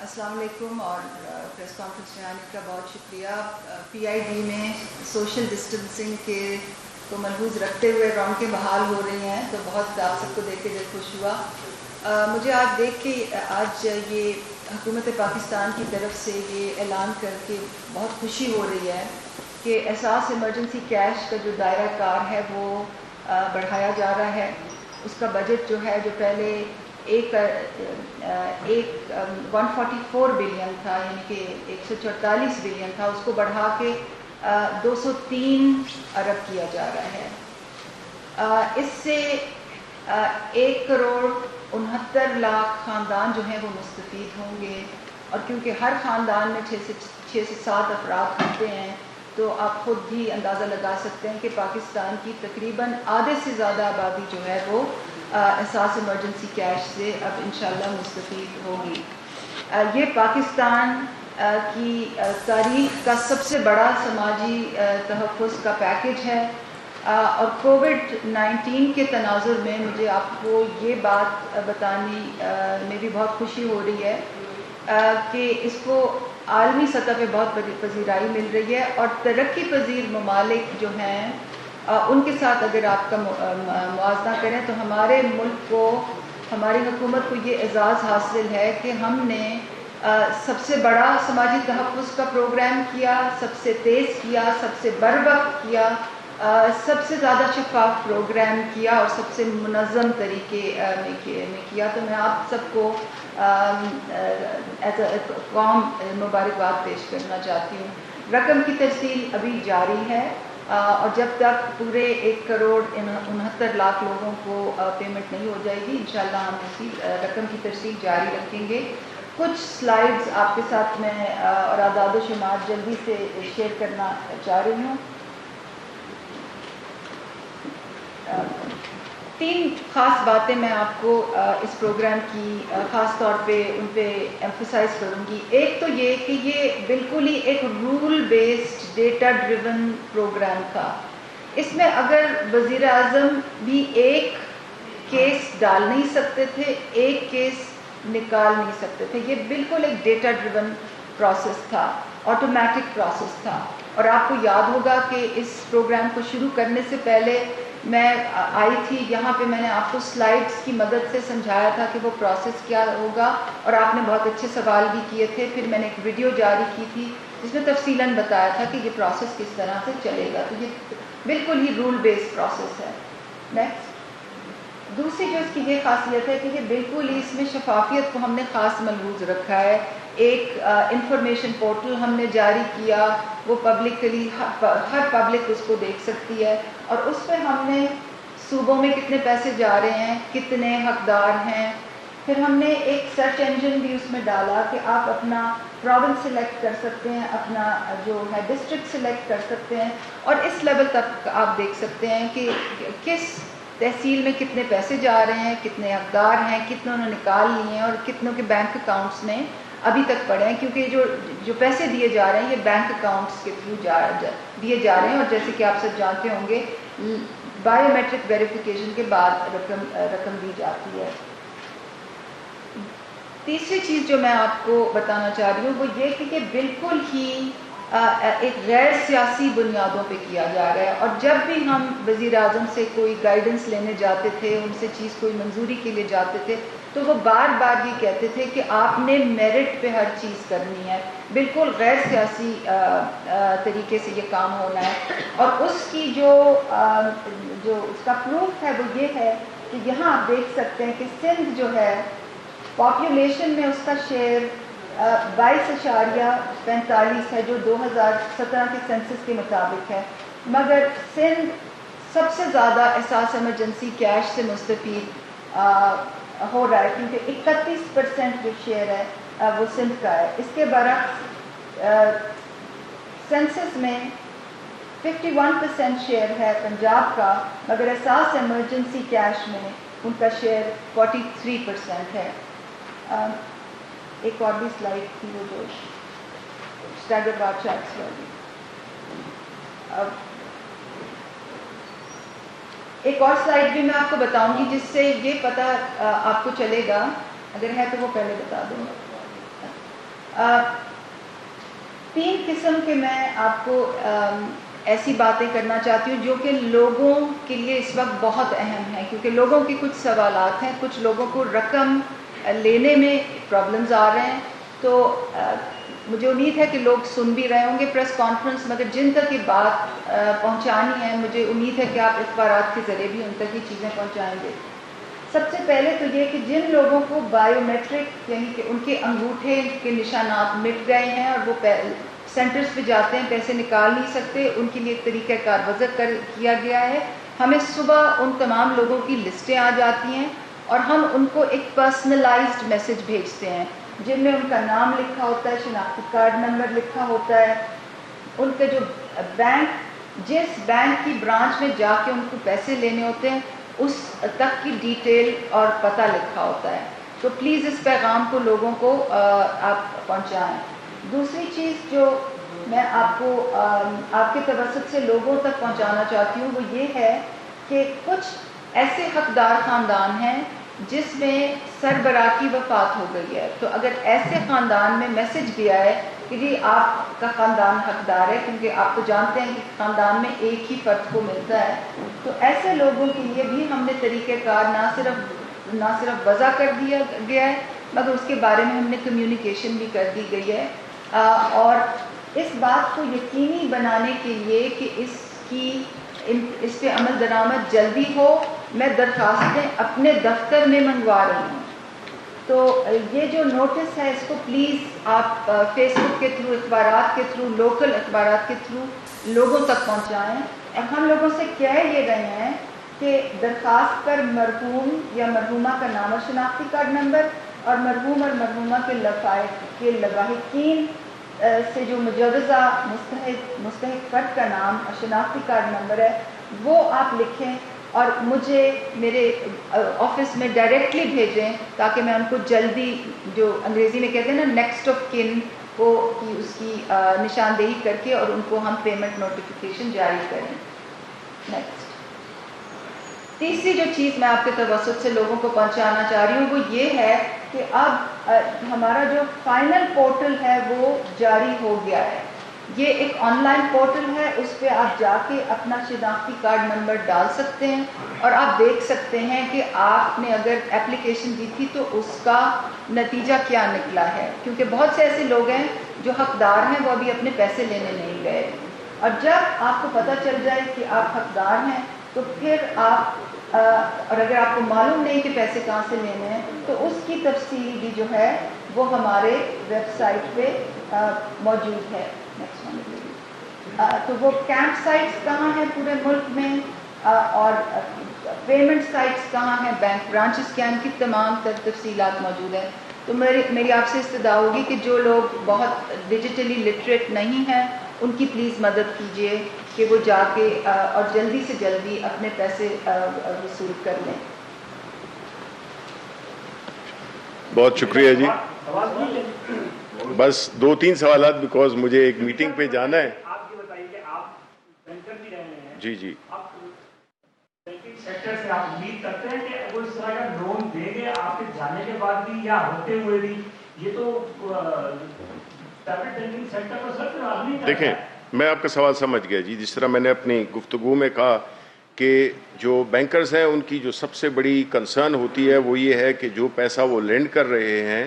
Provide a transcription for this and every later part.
السلام علیکم اور پریس کانفرنس میں آنے کا بہت شکریہ۔ پی آئی ڈی میں سوشل ڈسٹنسنگ کے کو ملحوظ رکھتے ہوئے رونقیں بحال ہو رہی ہیں، تو بہت آپ سب کو دیکھ کے دل خوش ہوا۔ مجھے آج دیکھ کے آج یہ حکومت پاکستان کی طرف سے یہ اعلان کر کے بہت خوشی ہو رہی ہے کہ احساس ایمرجنسی کیش کا جو دائرہ کار ہے وہ بڑھایا جا رہا ہے۔ اس کا بجٹ جو ہے جو پہلے 144 بلین تھا، یعنی کہ 144 بلین تھا، اس کو بڑھا کے 203 ارب کیا جا رہا ہے۔ اس سے 1,69,00,000 خاندان جو ہیں وہ مستفید ہوں گے، اور کیونکہ ہر خاندان میں 6 سے 7 افراد ہوتے ہیں، تو آپ خود بھی اندازہ لگا سکتے ہیں کہ پاکستان کی تقریباً آدھے سے زیادہ آبادی جو ہے وہ احساس ایمرجنسی کیش سے اب انشاءاللہ مستفید ہوگی۔ یہ پاکستان کی تاریخ کا سب سے بڑا سماجی تحفظ کا پیکج ہے، اور کووڈ-19 کے تناظر میں مجھے آپ کو یہ بات بتانے میں بھی بہت خوشی ہو رہی ہے کہ اس کو عالمی سطح پہ بہت بڑی پذیرائی مل رہی ہے، اور ترقی پذیر ممالک جو ہیں ان کے ساتھ اگر آپ کا موازنہ کریں تو ہمارے ملک کو، ہماری حکومت کو یہ اعزاز حاصل ہے کہ ہم نے سب سے بڑا سماجی تحفظ کا پروگرام کیا، سب سے تیز کیا، سب سے بروقت کیا، سب سے زیادہ شفاف پروگرام کیا، اور سب سے منظم طریقے میں کیا۔ تو میں آپ سب کو ایز اے قوم مبارکباد پیش کرنا چاہتی ہوں۔ رقم کی ترسیل ابھی جاری ہے، اور جب تک پورے 1,69,00,000 لوگوں کو پیمنٹ نہیں ہو جائے گی، انشاءاللہ ہم اسی رقم کی ترسیل جاری رکھیں گے۔ کچھ سلائیڈز آپ کے ساتھ میں اور اعداد و شمار جلدی سے شیئر کرنا چاہ رہی ہوں۔ 3 خاص باتیں میں آپ کو اس پروگرام کی خاص طور پہ ان پہ ایمفسائز کروں گی۔ ایک تو یہ کہ یہ بالکل ہی ایک rule based data driven program تھا۔ اس میں اگر وزیر اعظم بھی ایک کیس ڈال نہیں سکتے تھے، ایک کیس نکال نہیں سکتے تھے، یہ بالکل ایک ڈیٹا ڈریون پروسیس تھا، آٹومیٹک پروسیس تھا۔ اور آپ کو یاد ہوگا کہ اس پروگرام کو شروع کرنے سے پہلے میں آئی تھی یہاں پہ، میں نے آپ کو سلائیڈز کی مدد سے سمجھایا تھا کہ وہ پروسیس کیا ہوگا، اور آپ نے بہت اچھے سوال بھی کیے تھے۔ پھر میں نے ایک ویڈیو جاری کی تھی جس میں تفصیلاً بتایا تھا کہ یہ پروسیس کس طرح سے چلے گا۔ تو یہ بالکل ہی رول بیسڈ پروسیس ہے۔ نیکسٹ، دوسری جو اس کی یہ خاصیت ہے کہ یہ بالکل ہی اس میں شفافیت کو ہم نے خاص ملحوظ رکھا ہے۔ ایک انفارمیشن پورٹل ہم نے جاری کیا، وہ پبلکلی ہر پبلک اس کو دیکھ سکتی ہے، اور اس پہ ہم نے صوبوں میں کتنے پیسے جا رہے ہیں، کتنے حقدار ہیں۔ پھر ہم نے ایک سرچ انجن بھی اس میں ڈالا کہ آپ اپنا پروونس سلیکٹ کر سکتے ہیں، اپنا جو ہے ڈسٹرکٹ سلیکٹ کر سکتے ہیں، اور اس لیول تک آپ دیکھ سکتے ہیں کہ کس تحصیل میں کتنے پیسے جا رہے ہیں، کتنے حقدار ہیں، کتنوں نے نکال لیے ہیں، اور کتنوں کے بینک اکاؤنٹس میں ابھی تک پڑے ہیں، کیونکہ جو پیسے دیے جا رہے ہیں یہ بینک اکاؤنٹس کے تھرو دیے جا رہے ہیں، اور جیسے کہ آپ سب جانتے ہوں گے بایو میٹرک ویریفیکیشن کے بعد رقم دی جاتی ہے۔ تیسری چیز جو میں آپ کو بتانا چاہ رہی ہوں وہ یہ کہ یہ بالکل ہی ایک غیر سیاسی بنیادوں پہ کیا جا رہا ہے، اور جب بھی ہم وزیر اعظم سے کوئی گائیڈنس لینے جاتے تھے، ان سے چیز کوئی منظوری کے لیے جاتے تھے، تو وہ بار بار یہ کہتے تھے کہ آپ نے میرٹ پہ ہر چیز کرنی ہے، بالکل غیر سیاسی طریقے سے یہ کام ہونا ہے۔ اور اس کی جو اس کا پروف ہے وہ یہ ہے کہ یہاں آپ دیکھ سکتے ہیں کہ سندھ جو ہے پاپولیشن میں اس کا شیئر 22.45 ہے، جو 2017 کے سینسس کے مطابق ہے، مگر سندھ سب سے زیادہ احساس ایمرجنسی کیش سے مستفید ہو رہا ہے، کیونکہ 31% جو شیئر ہے وہ سندھ کا ہے۔ اس کے برعکس سینسس میں 51% شیئر ہے پنجاب کا، مگر احساس ایمرجنسی کیش میں ان کا شیئر 43% ہے۔ ایک اور بھی سلائیڈ تھی وہ جو اسٹیگرڈ بار چارٹس والی۔ ایک اور سلائیڈ بھی میں آپ کو بتاؤں گی جس سے یہ پتہ آپ کو چلے گا، اگر ہے تو وہ پہلے بتا دوں۔ تین قسم کے میں آپ کو ایسی باتیں کرنا چاہتی ہوں جو کہ لوگوں کے لیے اس وقت بہت اہم ہیں، کیونکہ لوگوں کے کچھ سوالات ہیں، کچھ لوگوں کو رقم لینے میں پرابلمز آ رہے ہیں. تو مجھے امید ہے کہ لوگ سن بھی رہے ہوں گے پریس کانفرنس، مگر جن تک یہ بات پہنچانی ہے مجھے امید ہے کہ آپ اخبارات کے ذریعے بھی ان تک یہ چیزیں پہنچائیں گے. سب سے پہلے تو یہ کہ جن لوگوں کو بائیو میٹرک یعنی کہ ان کے انگوٹھے کے نشانات مٹ گئے ہیں اور وہ سینٹرز پہ جاتے ہیں پیسے نکال نہیں سکتے، ان کے لیے ایک طریقہ کار وضع کیا گیا ہے. ہمیں صبح ان تمام لوگوں کی لسٹیں آ جاتی ہیں اور ہم ان کو ایک پرسنلائزڈ میسج بھیجتے ہیں جن میں ان کا نام لکھا ہوتا ہے، شناختی کارڈ نمبر لکھا ہوتا ہے، ان کے جو بینک جس بینک کی برانچ میں جا کے ان کو پیسے لینے ہوتے ہیں اس تک کی ڈیٹیل اور پتہ لکھا ہوتا ہے. تو پلیز اس پیغام کو لوگوں کو آپ پہنچائیں. دوسری چیز جو میں آپ کو آپ کے توسط سے لوگوں تک پہنچانا چاہتی ہوں وہ یہ ہے کہ کچھ ایسے حقدار خاندان ہیں جس میں سربراہ کی وفات ہو گئی ہے. تو اگر ایسے خاندان میں میسج گیا ہے کہ جی آپ کا خاندان حقدار ہے، کیونکہ آپ تو جانتے ہیں کہ خاندان میں ایک ہی فرد کو ملتا ہے، تو ایسے لوگوں کے لیے بھی ہم نے طریقہ کار نہ صرف وضع کر دیا گیا ہے مگر اس کے بارے میں ہم نے کمیونیکیشن بھی کر دی گئی ہے. اور اس بات کو یقینی بنانے کے لیے کہ اس پہ عمل درآمد جلدی ہو، میں درخواستیں اپنے دفتر میں منگوا رہی ہوں. تو یہ جو نوٹس ہے اس کو پلیز آپ فیس بک کے تھرو، اخبارات کے تھرو، لوکل اخبارات کے تھرو لوگوں تک پہنچائیں. ہم لوگوں سے کہہ یہ رہے ہیں کہ درخواست پر مرحوم یا مرحومہ کا نام اور شناختی کارڈ نمبر اور مرحوم اور مرحومہ کے لواحقین سے جو مجوزہ مستحق فرد کا نام اور شناختی کارڈ نمبر ہے وہ آپ لکھیں اور مجھے میرے آفس میں ڈائریکٹلی بھیجیں تاکہ میں ان کو جلدی، جو انگریزی میں کہتے ہیں نا نیکسٹ آف کن کو، اس کی نشاندہی کر کے اور ان کو ہم پیمنٹ نوٹیفیکیشن جاری کریں. نیکسٹ تیسری جو چیز میں آپ کے توسط سے لوگوں کو پہنچانا چاہ رہی ہوں وہ یہ ہے کہ اب ہمارا جو فائنل پورٹل ہے وہ جاری ہو گیا ہے. یہ ایک آن لائن پورٹل ہے، اس پہ آپ جا کے اپنا شناختی کارڈ نمبر ڈال سکتے ہیں اور آپ دیکھ سکتے ہیں کہ آپ نے اگر اپلیکیشن دی تھی تو اس کا نتیجہ کیا نکلا ہے، کیونکہ بہت سے ایسے لوگ ہیں جو حقدار ہیں وہ ابھی اپنے پیسے لینے نہیں گئے. اور جب آپ کو پتہ چل جائے کہ آپ حقدار ہیں تو پھر آپ اور اگر آپ کو معلوم نہیں کہ پیسے کہاں سے لینے ہیں تو اس کی تفصیل بھی جو ہے وہ ہمارے ویب سائٹ پہ موجود ہے. تو وہ کیمپ سائٹس کہاں ہیں پورے ملک میں اور پیمنٹ سائٹس کہاں ہیں، بینک برانچز کیا ہیں، ان کی تمام تفصیلات موجود ہیں. تو میری آپ سے استدعا ہوگی کہ جو لوگ بہت ڈیجیٹلی لٹریٹ نہیں ہیں ان کی پلیز مدد کیجیے کہ وہ جا کے اور جلدی سے جلدی اپنے پیسے وصول کر لیں. بہت شکریہ جی. بس 2-3 سوالات بیکاز مجھے ایک میٹنگ پہ جانا ہے. آپ یہ بتائیے کہ آپ بینکر بھی رہے ہیں. جی جی. آپ بینکنگ سیکٹر سے آپ امید کرتے ہیں کہ وہ اس طرح کا لون دیں گے آپ کے جانے کے بعد بھی یا ہوتے ہوئے بھی؟ یہ تو پرائیویٹ بینکنگ سیکٹر پر سر آدمی دیکھیں میں آپ کا سوال سمجھ گیا جی. جس طرح میں نے اپنی گفتگو میں کہا کہ جو بینکرز ہیں ان کی جو سب سے بڑی کنسرن ہوتی ہے وہ یہ ہے کہ جو پیسہ وہ لینڈ کر رہے ہیں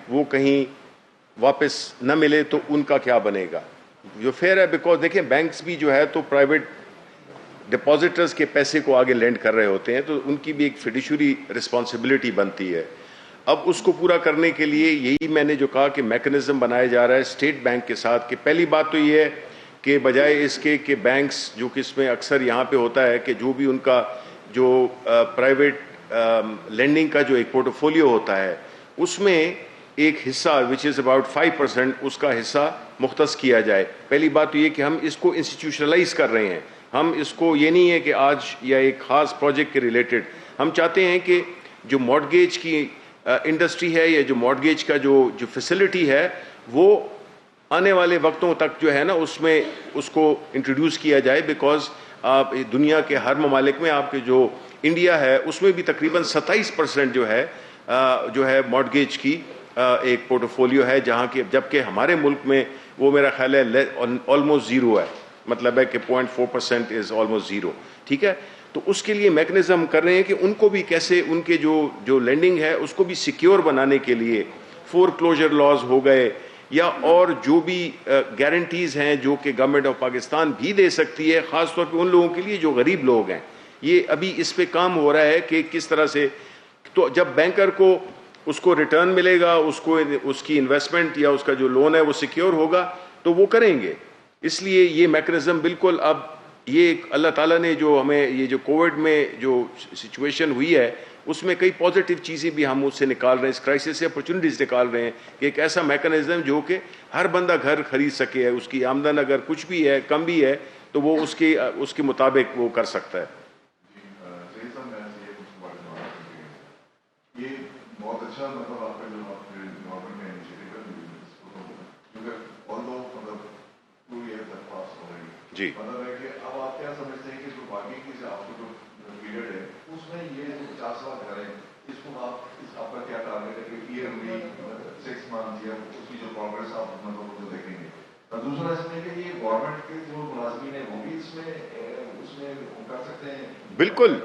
وہ کہیں واپس نہ ملے تو ان کا کیا بنے گا. جو فیئر ہے بیکاز دیکھیں بینکس بھی جو ہے تو پرائیویٹ ڈپازیٹرز کے پیسے کو آگے لینڈ کر رہے ہوتے ہیں تو ان کی بھی ایک فیڈیشری رسپانسبلٹی بنتی ہے. اب اس کو پورا کرنے کے لیے یہی میں نے جو کہا کہ میکنزم بنایا جا رہا ہے اسٹیٹ بینک کے ساتھ کہ پہلی بات تو یہ ہے کہ بجائے اس کے کہ بینکس جو کہ اس میں اکثر یہاں پہ ہوتا ہے کہ جو بھی ان کا جو پرائیویٹ لینڈنگ کا جو ایک پورٹ فولیو ہوتا ہے اس میں ایک حصہ وچ از اباؤٹ 5% اس کا حصہ مختص کیا جائے. پہلی بات تو یہ کہ ہم اس کو انسٹیٹیوشنلائز کر رہے ہیں. ہم اس کو یہ نہیں ہے کہ آج یا ایک خاص پروجیکٹ کے ریلیٹڈ ہم چاہتے ہیں کہ جو مارٹگیج کی انڈسٹری ہے یا جو مارٹگیج کا جو فیسلٹی ہے وہ آنے والے وقتوں تک جو ہے نا اس میں اس کو انٹروڈیوس کیا جائے. بیکاز آپ دنیا کے ہر ممالک میں آپ کے جو انڈیا ہے اس میں بھی تقریباً 27% جو ہے مارٹگیج کی ایک پورٹفولیو ہے جہاں کہ جبکہ ہمارے ملک میں وہ میرا خیال ہے آلموسٹ زیرو ہے، مطلب ہے کہ 0.4% از آلموسٹ زیرو. ٹھیک ہے، تو اس کے لیے میکنزم کر رہے ہیں کہ ان کو بھی کیسے ان کے جو لینڈنگ ہے اس کو بھی سیکیور بنانے کے لیے فور کلوجر لاز ہو گئے یا اور جو بھی گارنٹیز ہیں جو کہ گورنمنٹ آف پاکستان بھی دے سکتی ہے، خاص طور پہ ان لوگوں کے لیے جو غریب لوگ ہیں. یہ ابھی اس پہ کام ہو رہا ہے کہ کس طرح سے، تو جب بینکر کو اس کو ریٹرن ملے گا، اس کو اس کی انویسٹمنٹ یا اس کا جو لون ہے وہ سیکیور ہوگا تو وہ کریں گے. اس لیے یہ میکنزم بالکل اب یہ اللہ تعالیٰ نے جو ہمیں یہ جو کووڈ میں جو سچویشن ہوئی ہے اس میں کئی پازیٹیو چیزیں بھی ہم اس سے نکال رہے ہیں، اس کرائسس سے اپرچونیٹیز نکال رہے ہیں کہ ایک ایسا میکنزم جو کہ ہر بندہ گھر خرید سکے، اس کی آمدن اگر کچھ بھی ہے کم بھی ہے تو وہ اس کے مطابق وہ کر سکتا ہے. یہ بہت اچھا مطلب آپ کا جو آپ کے گورنمنٹ نے انیشیٹو کیونکہ آل دو مطلب 2 ایئر تک پاس ہو رہی ہے جی، مطلب ہے کہ اب آپ کیا سمجھتے ہیں کہ جو باقی کی جو آپ کو جو پیریڈ ہے اس میں یہ جو 50 لاکھ گھر ہیں اس کو آپ کا کیا ٹارگیٹ ہے کہ ایئرلی 6 منتھ یا اس کی جو پروگرس آپ مطلب جو دیکھیں گے. اور دوسرا اس میں کہ یہ گورنمنٹ کے جو ملازمین ہیں وہ بھی اس میں کر سکتے ہیں. بالکل،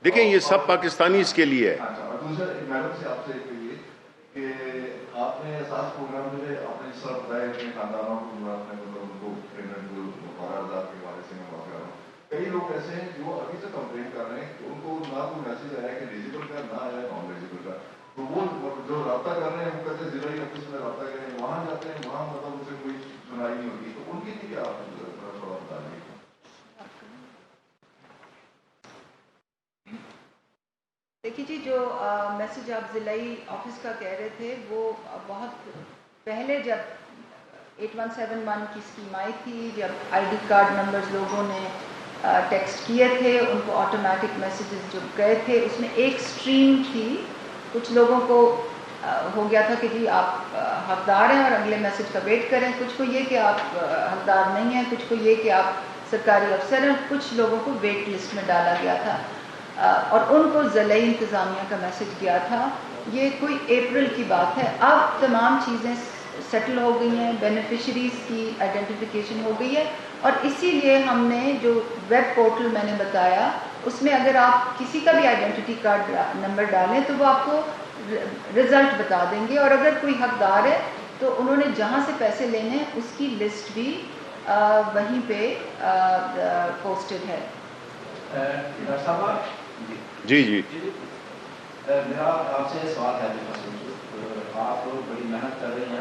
دیکھیں یہ سب پاکستانی اس کے لیے ہے. اچھا، اور دوسرا میڈم سے آپ سے یہ کہ آپ نے احساس پروگرام میں آپ نے جس طرح بتایا اپنے خاندانوں کو آپ نے مطلب ان کو پیمنٹ جو 12,000 کے حوالے سے میں بات کر رہا ہوں. کئی لوگ ایسے ہیں جو ابھی سے کمپلین کر رہے ہیں کہ ان کو نہ کوئی میسج آیا کہ ایلیجیبل کا نہ آیا نان ایلیجیبل کا، تو وہ جو رابطہ کر رہے ہیں وہ کہتے ہیں ضلعی آفس میں رابطہ کریں، وہاں جاتے ہیں وہاں مطلب ان سے کوئی سنائی نہیں ہوتی، تو ان کی لیے کیا آپ تھوڑا بتا دیں. دیکھیے جی، جو میسج آپ ضلعی آفس کا کہہ رہے تھے وہ بہت پہلے جب 8171 کی اسکیم آئی تھی، جب آئی ڈی کارڈ نمبرز لوگوں نے ٹیکسٹ کیے تھے ان کو آٹومیٹک میسیجز جو گئے تھے اس میں ایک اسٹریم تھی. کچھ لوگوں کو ہو گیا تھا کہ جی آپ حقدار ہیں اور اگلے میسج کا ویٹ کریں، کچھ کو یہ کہ آپ حقدار نہیں ہیں، کچھ کو یہ کہ آپ سرکاری افسر ہیں، کچھ لوگوں کو ویٹ لسٹ میں ڈالا گیا تھا اور ان کو ضلعی انتظامیہ کا میسج گیا تھا. یہ کوئی اپریل کی بات ہے. اب تمام چیزیں سیٹل ہو گئی ہیں، بینیفیشریز کی آئیڈینٹیفیکیشن ہو گئی ہے اور اسی لیے ہم نے جو ویب پورٹل میں نے بتایا اس میں اگر آپ کسی کا بھی آئیڈینٹی کارڈ نمبر ڈالیں تو وہ آپ کو رزلٹ بتا دیں گے، اور اگر کوئی حقدار ہے تو انہوں نے جہاں سے پیسے لینے ہیں اس کی لسٹ بھی وہیں پہ پوسٹڈ ہے. ڈاکٹر صاحب جی جی میرا آپ سے سوال ہے، آپ بڑی محنت کر رہی